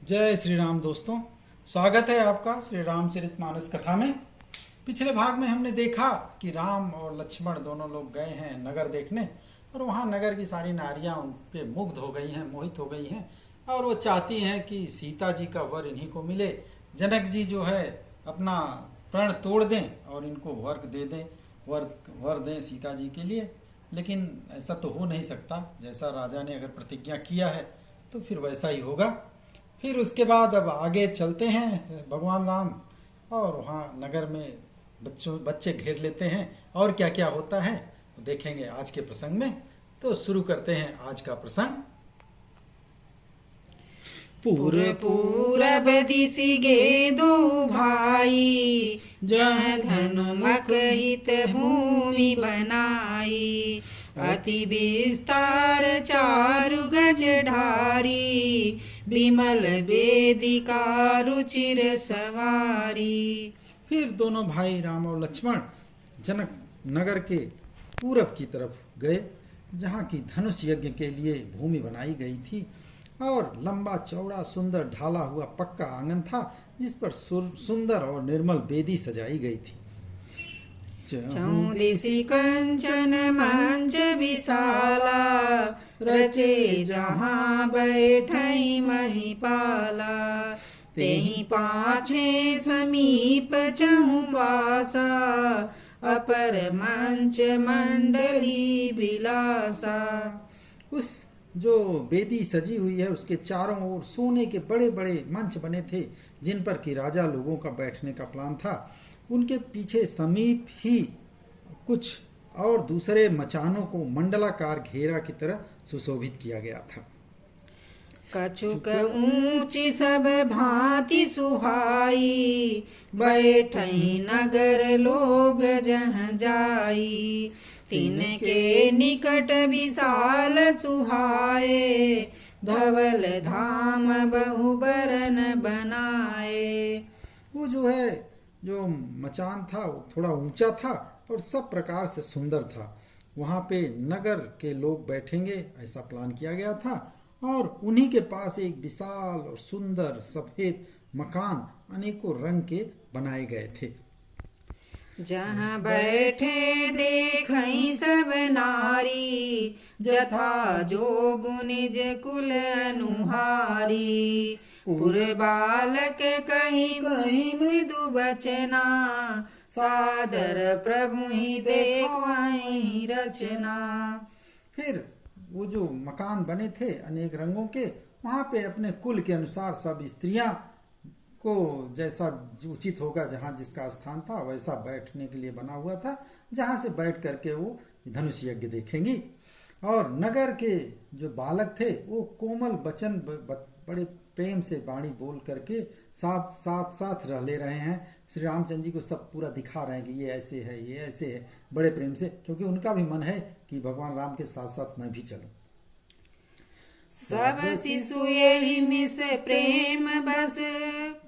जय श्री राम दोस्तों, स्वागत है आपका श्री रामचरितमानस कथा में। पिछले भाग में हमने देखा कि राम और लक्ष्मण दोनों लोग गए हैं नगर देखने और वहाँ नगर की सारी नारियाँ उन पे मुग्ध हो गई हैं, मोहित हो गई हैं और वो चाहती हैं कि सीता जी का वर इन्हीं को मिले। जनक जी जो है अपना प्रण तोड़ दें और इनको वर दे दें, वर दें सीता जी के लिए। लेकिन ऐसा तो हो नहीं सकता, जैसा राजा ने अगर प्रतिज्ञा किया है तो फिर वैसा ही होगा। फिर उसके बाद अब आगे चलते हैं भगवान राम और वहाँ नगर में बच्चे घेर लेते हैं और क्या क्या होता है तो देखेंगे आज के प्रसंग में। तो शुरू करते हैं आज का प्रसंग। पूर पूरब दिसि गे दो भाई, जह धनु मक हित भूमि बनाई। अति विस्तार चारु गज ढारी, विमल वेदिका रुचिर सवारी। फिर दोनों भाई राम और लक्ष्मण जनक नगर के पूरब की तरफ गए, जहाँ की धनुष यज्ञ के लिए भूमि बनाई गई थी और लंबा चौड़ा सुंदर ढाला हुआ पक्का आंगन था, जिस पर सुंदर और निर्मल वेदी सजाई गई थी। चौदिसी कंचन मंच विशाला, रचे जहाँ बैठई महिपाला। तेहि पाछे समीप चहुपासा, अपर मंच मंडली विलासा। उस जो वेदी सजी हुई है उसके चारों ओर सोने के बड़े बड़े मंच बने थे, जिन पर कि राजा लोगों का बैठने का प्लान था। उनके पीछे समीप ही कुछ और दूसरे मचानों को मंडलाकार घेरा की तरह सुशोभित किया गया था। कछुक ऊंची सब भांति सुहाई, बैठई नगर लोग जह जाई। तिनके निकट विशाल सुहाए, धवल धाम बहुबरन बनाए। वो जो मचान था वो थोड़ा ऊंचा था और सब प्रकार से सुंदर था। वहाँ पे नगर के लोग बैठेंगे ऐसा प्लान किया गया था और उन्हीं के पास एक विशाल और सुंदर सफेद मकान अनेकों रंग के बनाए गए थे। जहाँ बैठे देखई सब नारी, जथा जोग निज कुल अनुहारी। पुर बालक कहीं कहीं मृदु बचना, सादर प्रभु ही देखवाई रचना। फिर वो जो मकान बने थे अनेक रंगों के, वहाँ पे अपने कुल के अनुसार सब स्त्रियां को जैसा उचित होगा, जहाँ जिसका स्थान था वैसा बैठने के लिए बना हुआ था, जहाँ से बैठ करके वो धनुष यज्ञ देखेंगी। और नगर के जो बालक थे वो कोमल वचन बड़े प्रेम से वाणी बोल करके साथ साथ साथ रह ले रहे हैं। श्री रामचंद्र जी को सब पूरा दिखा रहे हैं कि ये ऐसे है, ये ऐसे है, बड़े प्रेम से, क्योंकि उनका भी मन है कि भगवान राम के साथ साथ मैं भी चलूं। सब शिशु यही मिस प्रेम बस,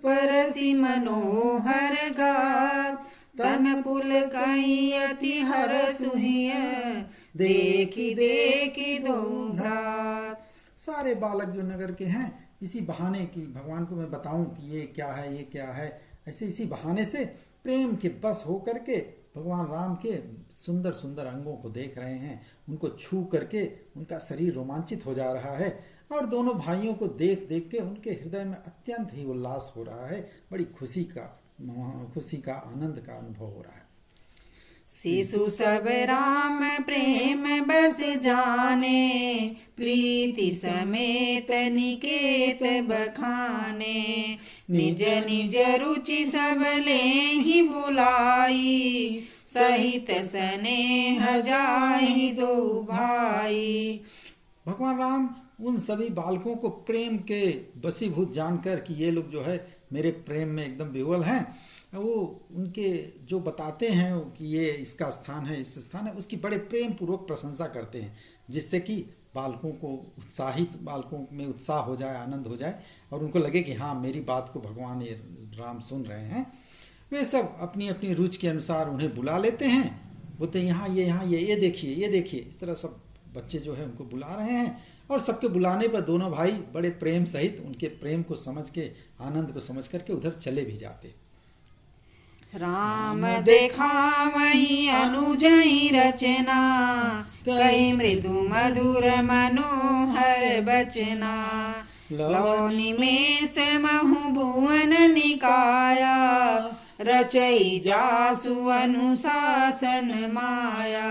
परसी मनोहर गात। तन पुल कई अति हर सुहिय, देखी देखी दो भ्रात। सारे बालक जो नगर के हैं इसी बहाने की भगवान को मैं बताऊं कि ये क्या है, ये क्या है, ऐसे इसी बहाने से प्रेम के बस हो करके भगवान राम के सुंदर सुंदर अंगों को देख रहे हैं। उनको छू करके उनका शरीर रोमांचित हो जा रहा है और दोनों भाइयों को देख देख के उनके हृदय में अत्यंत ही उल्लास हो रहा है। बड़ी खुशी का आनंद का अनुभव हो रहा है। शिशु सब राम प्रेम बस जाने, प्रीति समेत निकेत बखाने। निज निज रुचि सब ले ही बुलाई, सहित स्नेह जाहि दो भाई। भगवान राम उन सभी बालकों को प्रेम के वशीभूत जानकर कि ये लोग जो है मेरे प्रेम में एकदम विह्वल हैं, वो उनके जो बताते हैं कि ये इसका स्थान है, इस स्थान है, उसकी बड़े प्रेम पूर्वक प्रशंसा करते हैं, जिससे कि बालकों में उत्साह हो जाए, आनंद हो जाए और उनको लगे कि हाँ मेरी बात को भगवान ये राम सुन रहे हैं। वे सब अपनी अपनी रुचि के अनुसार उन्हें बुला लेते हैं, बोलते हैं यहाँ ये देखिए, ये देखिए। इस तरह सब बच्चे जो है उनको बुला रहे हैं और सबके बुलाने पर दोनों भाई बड़े प्रेम सहित उनके प्रेम को समझ के, आनंद को समझ करके उधर चले भी जाते। राम देखा वही अनुजई रचना, कई मृदु मधुर मनोहर बचना। लौ निमेष महु भुवन निकाया, रचई जासु अनुशासन माया।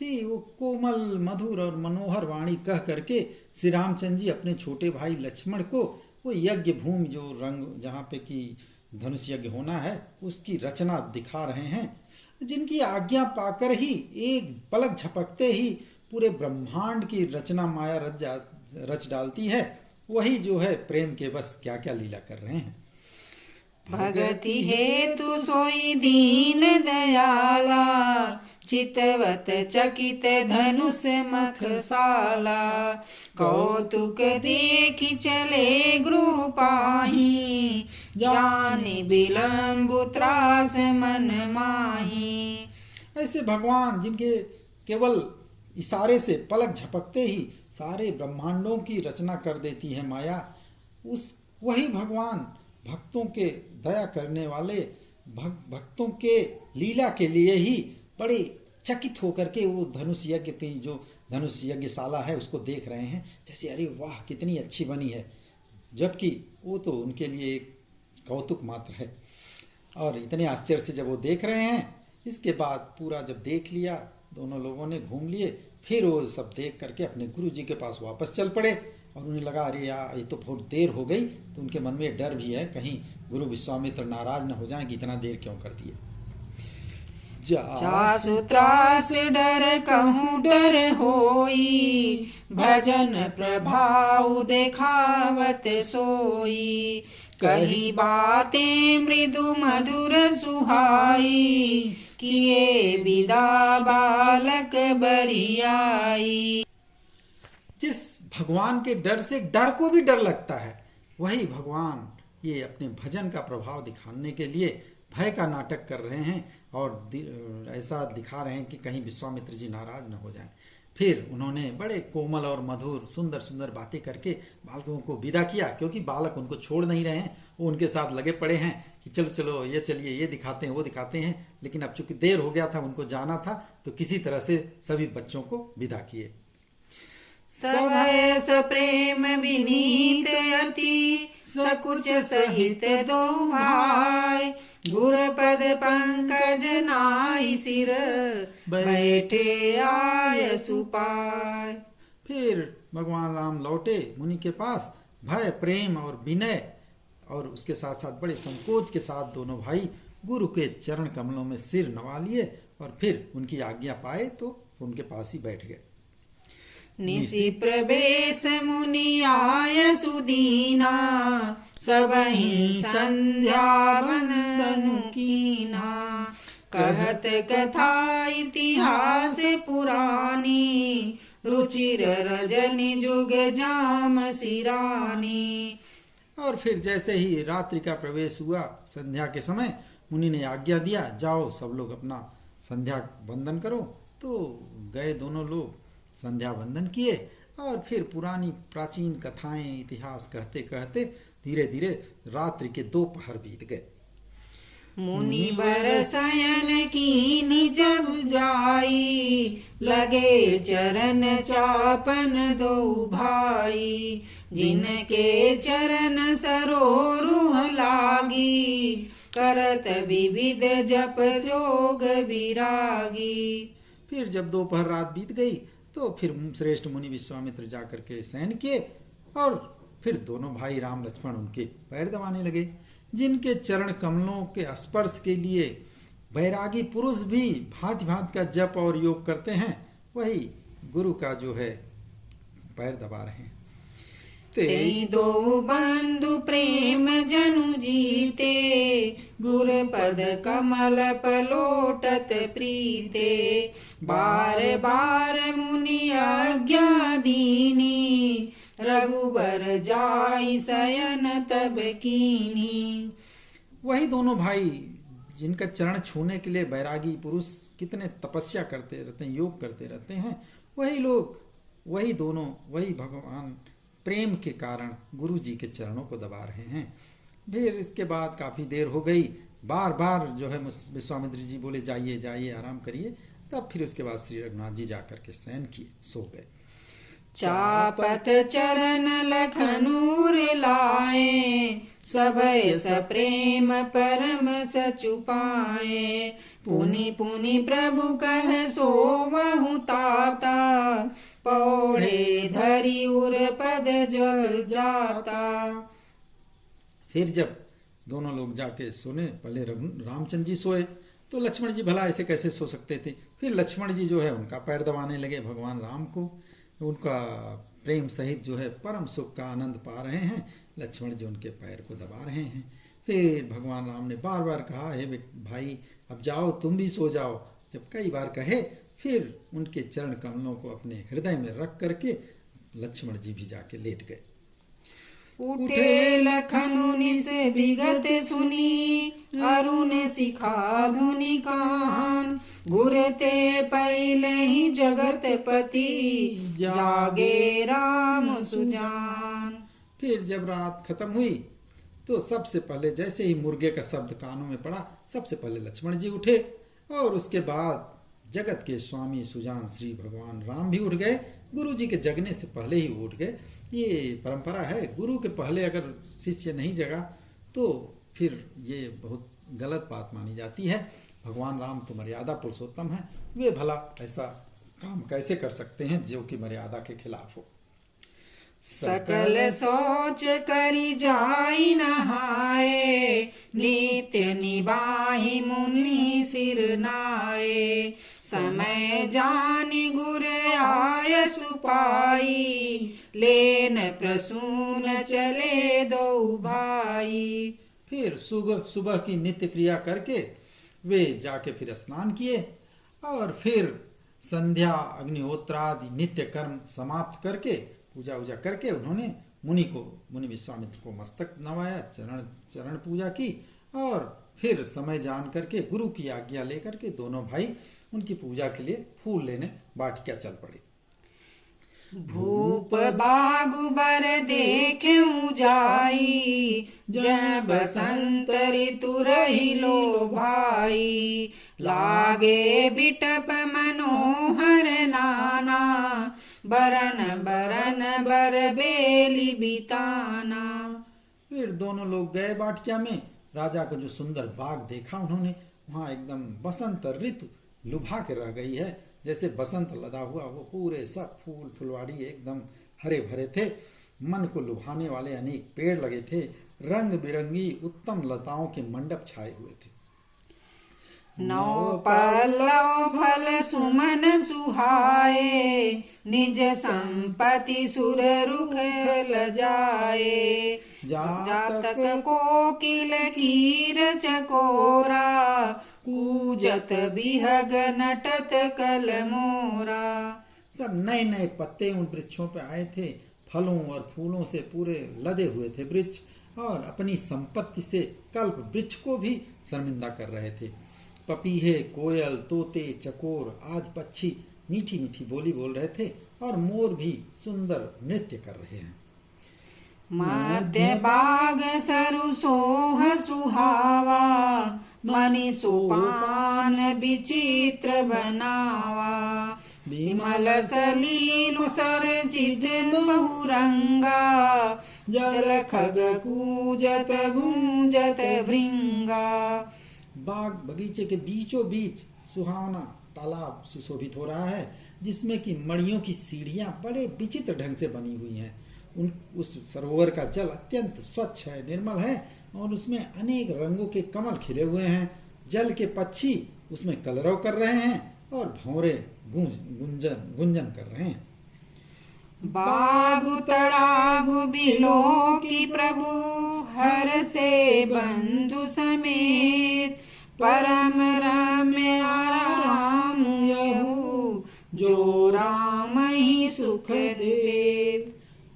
ही वो कोमल मधुर और मनोहर वाणी कह करके श्री रामचंद्र जी अपने छोटे भाई लक्ष्मण को वो यज्ञ भूमि, जो रंग जहाँ पे कि धनुष यज्ञ होना है, उसकी रचना दिखा रहे हैं, जिनकी आज्ञा पाकर ही एक पलक झपकते ही पूरे ब्रह्मांड की रचना माया रच डालती है। वही जो है प्रेम के बस क्या क्या लीला कर रहे हैं। भगति हेतु सोई दीन दयाला, चितवत चकित धनुष मखसाला। कौतुक देखी चले गृह पाही, जाने विलंबु त्रास मन माही। ऐसे भगवान जिनके केवल इशारे से पलक झपकते ही सारे ब्रह्मांडों की रचना कर देती है माया, उस वही भगवान भक्तों के दया करने वाले भक्तों के लीला के लिए ही बड़े चकित होकर के वो धनुष यज्ञ की जो धनुष यज्ञशाला है उसको देख रहे हैं, जैसे अरे वाह कितनी अच्छी बनी है, जबकि वो तो उनके लिए एक कौतुक मात्र है। और इतने आश्चर्य से जब वो देख रहे हैं, इसके बाद पूरा जब देख लिया, दोनों लोगों ने घूम लिए, फिर वो सब देख करके अपने गुरु जी के पास वापस चल पड़े। और उन्हें लगा अरे यार ये तो बहुत देर हो गई, तो उनके मन में डर भी है कहीं गुरु विश्वामित्र नाराज न हो जाएं कि इतना देर क्यों कर दिए। जासु त्रास डर कहूँ डर होई, भजन प्रभाव देखावत सोई। कही बातें मृदु मधुर सुहाई, किए विदा बालक बरियाई। जिस भगवान के डर से डर को भी डर लगता है, वही भगवान ये अपने भजन का प्रभाव दिखाने के लिए भय का नाटक कर रहे हैं और ऐसा दिखा रहे हैं कि कहीं विश्वामित्र जी नाराज न हो जाएं। फिर उन्होंने बड़े कोमल और मधुर सुंदर सुंदर बातें करके बालकों को विदा किया, क्योंकि बालक उनको छोड़ नहीं रहे हैं, वो उनके साथ लगे पड़े हैं कि चलो चलो ये चलिए, ये दिखाते हैं वो दिखाते हैं। लेकिन अब चूंकि देर हो गया था, उनको जाना था, तो किसी तरह से सभी बच्चों को विदा किए। सभय सप्रेम विनीत अति, सकुच सहित दो भाई। गुरपद पंकज नाई सिर, बैठे आय सुपाय। फिर भगवान राम लौटे मुनि के पास, भय प्रेम और विनय और उसके साथ साथ बड़े संकोच के साथ दोनों भाई गुरु के चरण कमलों में सिर नवा लिए और फिर उनकी आज्ञा पाए तो उनके पास ही बैठ गए। निशि प्रवेश मुनि आय सुदीना, सबहि संध्या वंदनु कीना। कहत कथा इतिहास पुरानी, रुचिर रजनी जुग जाम सिरानी। और फिर जैसे ही रात्रि का प्रवेश हुआ, संध्या के समय, मुनि ने आज्ञा दिया जाओ सब लोग अपना संध्या वंदन करो। तो गए दोनों लोग, संध्या वंदन किए और फिर पुरानी प्राचीन कथाएं इतिहास कहते कहते धीरे धीरे रात्रि के 2 पहर बीत गए। मुनि बर शयन कीनि जब जाई, लगे चरण चापन दो भाई। जिनके चरण सरोरुह लागी, करत विविध जप जोग विरागी। फिर जब 2 पहर रात बीत गई तो फिर श्रेष्ठ मुनि विश्वामित्र जाकर के शयन किए और फिर दोनों भाई राम लक्ष्मण उनके पैर दबाने लगे। जिनके चरण कमलों के स्पर्श के लिए बैरागी पुरुष भी भांति भांति का जप और योग करते हैं, वही गुरु का जो है पैर दबा रहे हैं। ते दो बंधु प्रेम जनु जीते, गुर पद कमल पलोटत प्रीते। बार बार मुनि आज्ञा दीनी, रघुबर जाई शयन तब कीनी। वही दोनों भाई जिनका चरण छूने के लिए बैरागी पुरुष कितने तपस्या करते रहते हैं, योग करते रहते हैं, वही लोग वही भगवान प्रेम के कारण गुरु जी के चरणों को दबा रहे हैं। फिर इसके बाद काफ़ी देर हो गई, बार बार जो है विश्वामित्र जी बोले जाइए जाइए आराम करिए। तब फिर उसके बाद श्री रघुनाथ जी जाकर के शयन किए, सो गए। चापत चरण लखनूर लाए, सबय सप्रेम परम सचुपाए। पुनि पुनि प्रभु कह सोवहु ताता, पौड़े धरि उर पद जल जाता। फिर जब दोनों लोग जाके सोने, पहले रामचंद्र जी सोए तो लक्ष्मण जी भला ऐसे कैसे सो सकते थे। फिर लक्ष्मण जी जो है उनका पैर दबाने लगे भगवान राम को, उनका प्रेम सहित जो है परम सुख का आनंद पा रहे हैं। लक्ष्मण जी उनके पैर को दबा रहे हैं। फिर भगवान राम ने बार बार कहा, हे भाई अब जाओ तुम भी सो जाओ। जब कई बार कहे, फिर उनके चरण कमलों को अपने हृदय में रख करके लक्ष्मण जी भी जाके लेट गए। उठे लखनु निस विगत सुनी, अरुण सिखा धुनि कान। गुरते पहले ही जगत पति, जागे राम सुजान। फिर जब रात खत्म हुई तो सबसे पहले जैसे ही मुर्गे का शब्द कानों में पड़ा, सबसे पहले लक्ष्मण जी उठे और उसके बाद जगत के स्वामी सुजान श्री भगवान राम भी उठ गए। गुरु जी के जगने से पहले ही उठ गए। ये परंपरा है, गुरु के पहले अगर शिष्य नहीं जगा तो फिर ये बहुत गलत बात मानी जाती है। भगवान राम तो मर्यादा पुरुषोत्तम है, वे भला ऐसा काम कैसे कर सकते हैं जो कि मर्यादा के खिलाफ हो। सकल सोच करी जाई नहाए, नित्य निबाहि मुनि सिर नाए। समय जानि गुर आय सुपाई, लेन प्रसून चले दो भाई। फिर सुबह की नित्य क्रिया करके वे जाके फिर स्नान किए और फिर संध्या अग्निहोत्रादि नित्य कर्म समाप्त करके पूजा वूजा करके उन्होंने मुनि विश्वामित्र को मस्तक नवाया, चरण पूजा की और फिर समय जान करके गुरु की आज्ञा लेकर के दोनों भाई उनकी पूजा के लिए फूल लेने वाटिका चल पड़े। भूप बागुबर देखें जाई, जब बसंत ऋतु रही लो भाई। लागे बिटप मनोहर नाना, बरन बरन बर बेली बिताना। फिर दोनों लोग गए वाटिका में। राजा का जो सुंदर बाग देखा उन्होंने, वहाँ एकदम बसंत ऋतु लुभा के रह गई है। जैसे बसंत लदा हुआ, वो पूरे सब फूल फुलवाड़ी एकदम हरे भरे थे। मन को लुभाने वाले अनेक पेड़ लगे थे, रंग बिरंगी उत्तम लताओं के मंडप छाए हुए थे। नौ पल्लव फल सुमन सुहाए, निज संपत्ति सुर रुख लजाए। जातक कोकिल कीर चकोरा, कूजत बिहग नटत कल मोरा। सब नए नए पत्ते उन वृक्षों पे आए थे, फलों और फूलों से पूरे लदे हुए थे वृक्ष, और अपनी संपत्ति से कल्प वृक्ष को भी शर्मिंदा कर रहे थे। पपीहे, कोयल, तोते, चकोर आदि पक्षी मीठी मीठी बोली बोल रहे थे और मोर भी सुंदर नृत्य कर रहे हैं। मध्य बाग सरु सोह सुहावा, मणि सोपान विचित्र बनावा। विमल सलील सर सिद्ध बहुरंगा, जल खग कूजत गूंजत भृंगा। बाग बगीचे के बीचों बीच सुहावना तालाब सुशोभित हो रहा है, जिसमें कि मणियों की सीढ़ियां बड़े विचित्र ढंग से बनी हुई हैं। उस सरोवर का जल अत्यंत स्वच्छ है, निर्मल है, और उसमें अनेक रंगों के कमल खिले हुए हैं। जल के पक्षी उसमें कलरव कर रहे हैं और भंवरे गुंजन कर रहे हैं। बागु तड़ागु बिलो की प्रभु, हर से बंधु समेत। परम रम्य आराम यहु, जो राम ही सुख दे।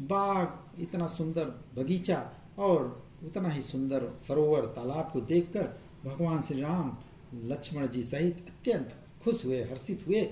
बाग, इतना सुंदर बगीचा और उतना ही सुंदर सरोवर तालाब को देखकर भगवान श्री राम लक्ष्मण जी सहित अत्यंत खुश हुए, हर्षित हुए।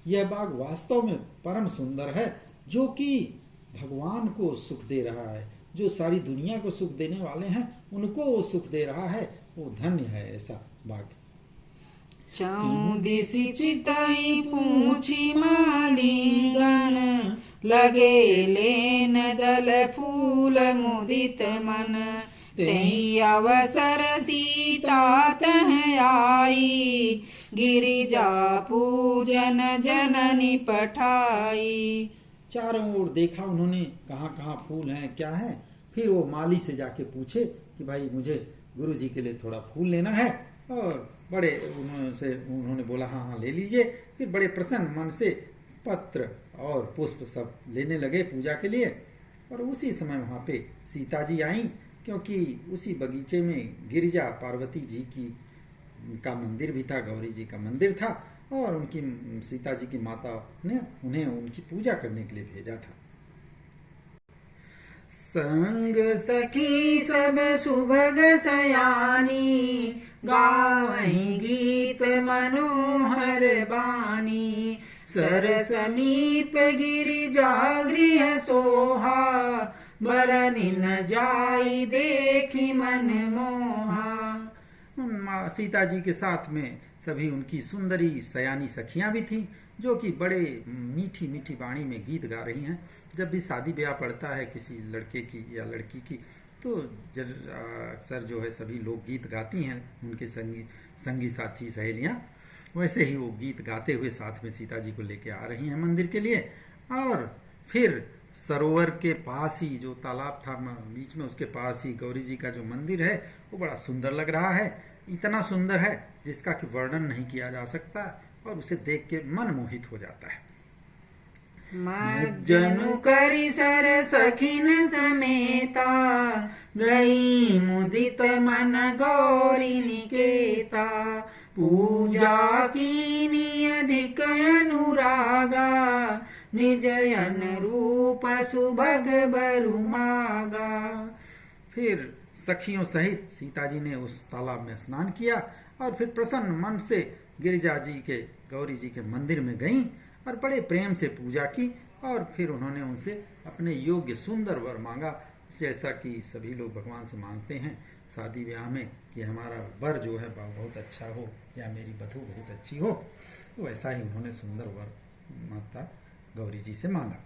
यह बाग वास्तव में परम सुंदर है जो कि भगवान को सुख दे रहा है, जो सारी दुनिया को सुख देने वाले हैं उनको वो सुख दे रहा है, वो धन्य है ऐसा भाग्य। चौदिसी चितई पूछी मालिगन, लगे लेन दल फूल मुदित मन। तेई अवसर सीता तह आई, गिरिजा पूजन जननी पठाई। चारों ओर देखा उन्होंने, कहाँ कहाँ फूल हैं, क्या है। फिर वो माली से जाके पूछे कि भाई मुझे गुरु जी के लिए थोड़ा फूल लेना है, और बड़े उन्होंने बोला हाँ हाँ ले लीजिए। फिर बड़े प्रसन्न मन से पत्र और पुष्प सब लेने लगे पूजा के लिए। और उसी समय वहाँ पे सीता जी आई, क्योंकि उसी बगीचे में गिरिजा पार्वती जी का मंदिर भी था, गौरी जी का मंदिर था, और उनकी सीता जी की माता ने उन्हें उनकी पूजा करने के लिए भेजा था। संग सखी सब सुभग सयानी, गावहीं गीत मनोहर बानी। सर समीप गिरिजा गृह सोहा, बरनि न जाई देखी मन मोहा। सीता जी के साथ में सभी उनकी सुंदरी सयानी सखियां भी थीं, जो कि बड़े मीठी मीठी वाणी में गीत गा रही हैं। जब भी शादी ब्याह पड़ता है किसी लड़के की या लड़की की, तो अक्सर जो है सभी लोग गीत गाती हैं, उनके संगी साथी सहेलियां। वैसे ही वो गीत गाते हुए साथ में सीता जी को लेके आ रही हैं मंदिर के लिए। और फिर सरोवर के पास ही जो तालाब था बीच में, उसके पास ही गौरी जी का जो मंदिर है वो बड़ा सुंदर लग रहा है। इतना सुंदर है जिसका कि वर्णन नहीं किया जा सकता, और उसे देख के मन मोहित हो जाता है। मज्जनु करि सर सखिन समेता, गई मुदित मन गौरी निकेता। पूजा कीनी अधिक अनुरागा, निजयन रूप सुभग बरु मागा। फिर सखियों सहित सीता जी ने उस तालाब में स्नान किया, और फिर प्रसन्न मन से गिरिजा जी के गौरी जी के मंदिर में गईं और बड़े प्रेम से पूजा की। और फिर उन्होंने उनसे अपने योग्य सुंदर वर मांगा, जैसा कि सभी लोग भगवान से मांगते हैं शादी ब्याह में कि हमारा वर जो है बहुत अच्छा हो, या मेरी वधू बहुत अच्छी हो। तो वैसा ही उन्होंने सुंदर वर माता गौरी जी से मांगा।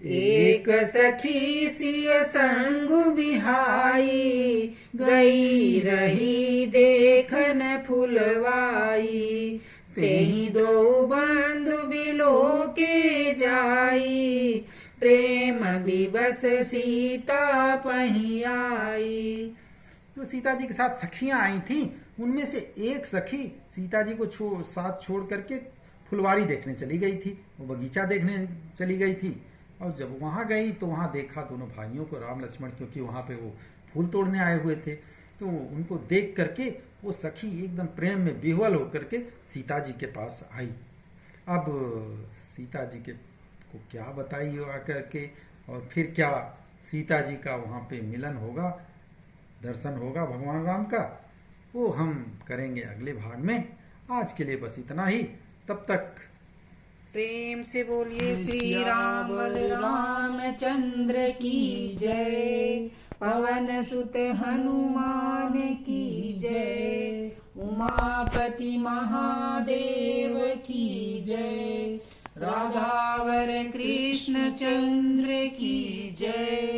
एक सखी सिय संग बिहाई, गई रही देखन फुलवाई। तेहि दो बंधु बिलो के जाई, प्रेम विवश सीता पही आई। जो सीता जी के साथ सखियां आई थी, उनमें से एक सखी सीता जी को साथ छोड़ करके फुलवारी देखने चली गई थी, वो बगीचा देखने चली गई थी। और जब वहां गई तो वहां देखा दोनों भाइयों को, राम लक्ष्मण, क्योंकि वहां पे वो फूल तोड़ने आए हुए थे। तो उनको देख करके वो सखी एकदम प्रेम में विह्वल होकर के सीता जी के पास आई। अब सीता जी को क्या बताई हो आकर के, और फिर क्या सीता जी का वहाँ पे मिलन होगा, दर्शन होगा भगवान राम का, वो हम करेंगे अगले भाग में। आज के लिए बस इतना ही, तब तक प्रेम से बोलिए श्री राम रामचंद्र की जय। पवन सुत हनुमान की जय। उमापति महादेव की जय। राधावर कृष्ण चंद्र की जय।